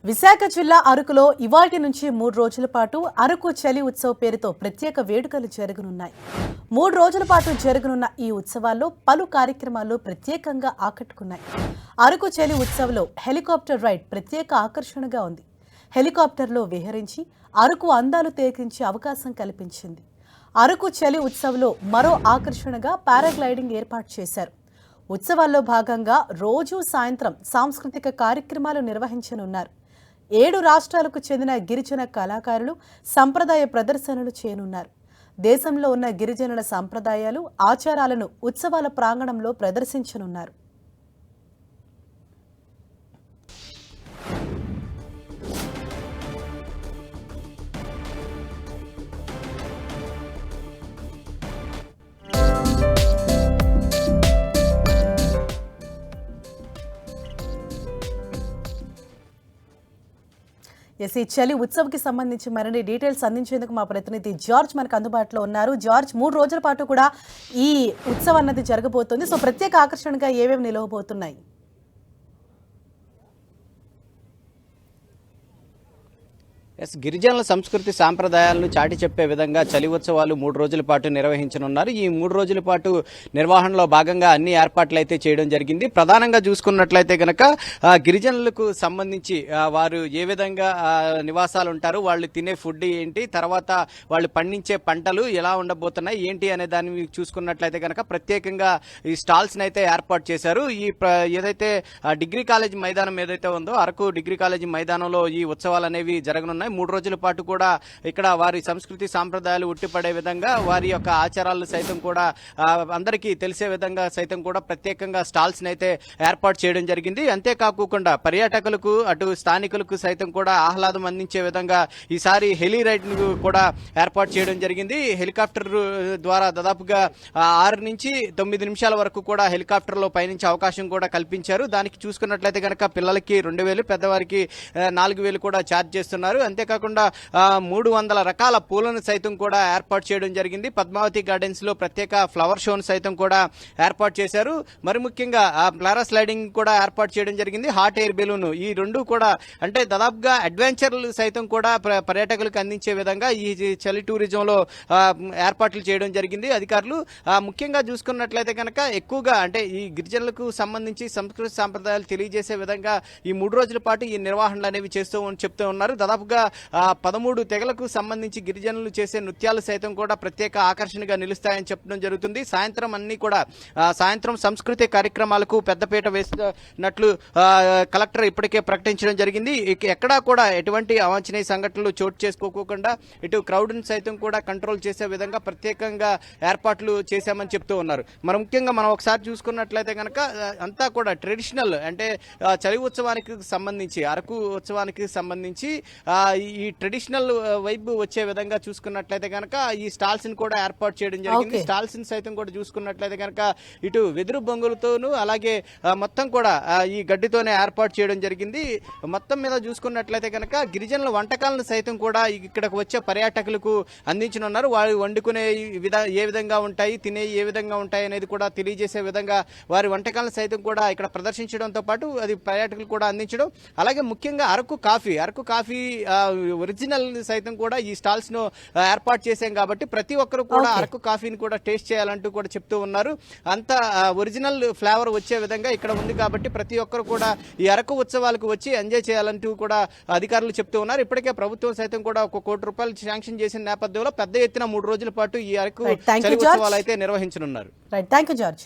విశాఖ జిల్లా అరకులో ఇవాల్టి నుంచి 3 రోజుల పాటు అరకు చలి ఉత్సవ్ పేరుతో ప్రత్యేక వేడుకలు జరగనున్నాయి. 3 రోజుల పాటు జరగనున్న ఈ ఉత్సవాల్లో పలు కార్యక్రమాలు ప్రత్యేకంగా ఆకట్టుకున్నాయి. అరకు చలి ఉత్సవ్లో హెలికాప్టర్ రైడ్ ప్రత్యేక ఆకర్షణగా ఉంది. హెలికాప్టర్లో విహరించి అరకు అందాలు తేకించే అవకాశం కల్పించింది. అరకు చలి ఉత్సవ్లో మరో ఆకర్షణగా పారాగ్లైడింగ్ ఏర్పాటు చేశారు. ఉత్సవాల్లో భాగంగా రోజూ సాయంత్రం సాంస్కృతిక కార్యక్రమాలు నిర్వహించనున్నారు. 7 రాష్ట్రాలకు చెందిన గిరిజన కళాకారులు సంప్రదాయ ప్రదర్శనలు చేయనున్నారు. దేశంలో ఉన్న గిరిజనుల సంప్రదాయాలు, ఆచారాలను ఉత్సవాల ప్రాంగణంలో ప్రదర్శించనున్నారు. ఈ చలి ఉత్సవ్కి సంబంధించి మరిన్ని డీటెయిల్స్ అందించేందుకు మా ప్రతినిధి జార్జ్ మనకు అందుబాటులో ఉన్నారు. జార్జ్, 3 రోజుల పాటు కూడా ఈ ఉత్సవం అన్నది జరగబోతుంది. సో ప్రత్యేక ఆకర్షణగా ఏమేమి నిలవబోతున్నాయి? గిరిజనుల సంస్కృతి సాంప్రదాయాలను చాటి చెప్పే విధంగా చలి ఉత్సవాలు 3 రోజుల పాటు నిర్వహించనున్నారు. ఈ 3 రోజుల పాటు నిర్వహణలో భాగంగా అన్ని ఏర్పాట్లు అయితే చేయడం జరిగింది. ప్రధానంగా చూసుకున్నట్లయితే కనుక గిరిజనులకు సంబంధించి వారు ఏ విధంగా నివాసాలు ఉంటారు, వాళ్ళు తినే ఫుడ్ ఏంటి, తర్వాత వాళ్ళు పండించే పంటలు ఎలా ఉండబోతున్నాయి ఏంటి అనే దాన్ని చూసుకున్నట్లయితే కనుక ప్రత్యేకంగా ఈ స్టాల్స్ అయితే ఏర్పాటు చేశారు. ఏదైతే డిగ్రీ కాలేజ్ మైదానం ఏదైతే ఉందో అరకు డిగ్రీ కాలేజీ మైదానంలో ఈ ఉత్సవాలు అనేవి జరగనున్నాయి. 3 రోజుల పాటు కూడా ఇక్కడ వారి సంస్కృతి సాంప్రదాయాలు ఉట్టిపడే విధంగా వారి యొక్క ఆచారాలు సైతం కూడా అందరికీ తెలిసే విధంగా సైతం కూడా ప్రత్యేకంగా స్టాల్స్ అయితే ఏర్పాటు చేయడం జరిగింది. అంతేకాకుండా పర్యాటకులకు అటు స్థానికులకు సైతం కూడా ఆహ్లాదం అందించే విధంగా ఈసారి హెలీ రైడ్ ను కూడా ఏర్పాటు చేయడం జరిగింది. హెలికాప్టర్ ద్వారా దాదాపుగా 6 నుంచి 9 నిమిషాల వరకు కూడా హెలికాప్టర్ లో పయనించే అవకాశం కూడా కల్పించారు. దానికి చూసుకున్నట్లయితే కనుక పిల్లలకి 2,000, పెద్దవారికి 4,000 కూడా ఛార్జ్ చేస్తున్నారు. అంతేకాకుండా 300 రకాల పూలను సైతం కూడా ఏర్పాటు చేయడం జరిగింది. పద్మావతి గార్డెన్స్ లో ప్రత్యేక ఫ్లవర్ షోను సైతం కూడా ఏర్పాటు చేశారు. మరి ముఖ్యంగా పారాస్లైడింగ్ కూడా ఏర్పాటు చేయడం జరిగింది. హాట్ ఎయిర్ బెలూన్, ఈ రెండు కూడా అంటే దాదాపుగా అడ్వెంచర్లు సైతం కూడా పర్యాటకులకు అందించే విధంగా ఈ చలి టూరిజంలో ఏర్పాట్లు చేయడం జరిగింది అధికారులు. ముఖ్యంగా చూసుకున్నట్లయితే కనుక ఎక్కువగా అంటే ఈ గిరిజనులకు సంబంధించి సంస్కృతి సాంప్రదాయాలు తెలియజేసే విధంగా ఈ 3 రోజుల పాటు ఈ నిర్వహణలు అనేవి చెప్తూ ఉన్నారు. దాదాపుగా 13 తెగలకు సంబంధించి గిరిజనులు చేసే నృత్యాలు సైతం కూడా ప్రత్యేక ఆకర్షణగా నిలుస్తాయని చెప్పడం జరుగుతుంది. సాయంత్రం అన్ని కూడా సాయంత్రం సంస్కృతి కార్యక్రమాలకు పెద్దపీట వేసినట్లు కలెక్టర్ ఇప్పటికే ప్రకటించడం జరిగింది. ఎక్కడా కూడా ఎటువంటి అవాంఛనీయ సంఘటనలు చోటు చేసుకోకుండా ఇటు క్రౌడ్ సైతం కూడా కంట్రోల్ చేసే విధంగా ప్రత్యేకంగా ఏర్పాట్లు చేశామని చెప్తూ ఉన్నారు. మరి ముఖ్యంగా మనం ఒకసారి చూసుకున్నట్లయితే కనుక అంతా కూడా ట్రెడిషనల్ అంటే చలి ఉత్సవానికి సంబంధించి అరకు ఉత్సవానికి సంబంధించి ఈ ట్రెడిషనల్ వైబ్ వచ్చే విధంగా చూసుకున్నట్లయితే కనుక ఈ స్టాల్స్ ని కూడా ఏర్పాటు చేయడం జరిగింది. స్టాల్స్ ని సైతం కూడా చూసుకున్నట్లయితే కనుక ఇటు వెదురు బొంగులతోనూ అలాగే మొత్తం కూడా ఈ గడ్డితోనే ఏర్పాటు చేయడం జరిగింది. మొత్తం మీద చూసుకున్నట్లయితే కనుక గిరిజనుల వంటకాలను సైతం కూడా ఇక్కడకు వచ్చే పర్యాటకులకు అందించనున్నారు. వాళ్ళు వండుకునే ఏ విధంగా ఉంటాయి, తినే ఏ విధంగా ఉంటాయి అనేది కూడా తెలియజేసే విధంగా వారి వంటకాలను సైతం కూడా ఇక్కడ ప్రదర్శించడంతో పాటు అది పర్యాటకులు కూడా అందించడం. అలాగే ముఖ్యంగా అరకు కాఫీ ఒరిజినల్ సైతం కూడా ఈ స్టాల్స్ ను ఏర్పాటు చేశాం కాబట్టి ప్రతి ఒక్కరు కూడా అరకు కాఫీని కూడా టేస్ట్ చేయాలంటూ కూడా చెప్తూ ఉన్నారు. అంత ఒరిజినల్ ఫ్లేవర్ వచ్చే విధంగా ఇక్కడ ఉంది కాబట్టి ప్రతి ఒక్కరు కూడా ఈ అరకు ఉత్సవాలకు వచ్చి ఎంజాయ్ చేయాలంటూ కూడా అధికారులు చెప్తూ ఉన్నారు. ఇప్పటికే ప్రభుత్వం సైతం కూడా ₹1 కోటి శాంక్షన్ చేసిన నేపథ్యంలో పెద్ద ఎత్తున 3 రోజుల పాటు ఈ అరకు చలి ఉత్సవాలు అయితే నిర్వహించనున్నారు. Thank you George.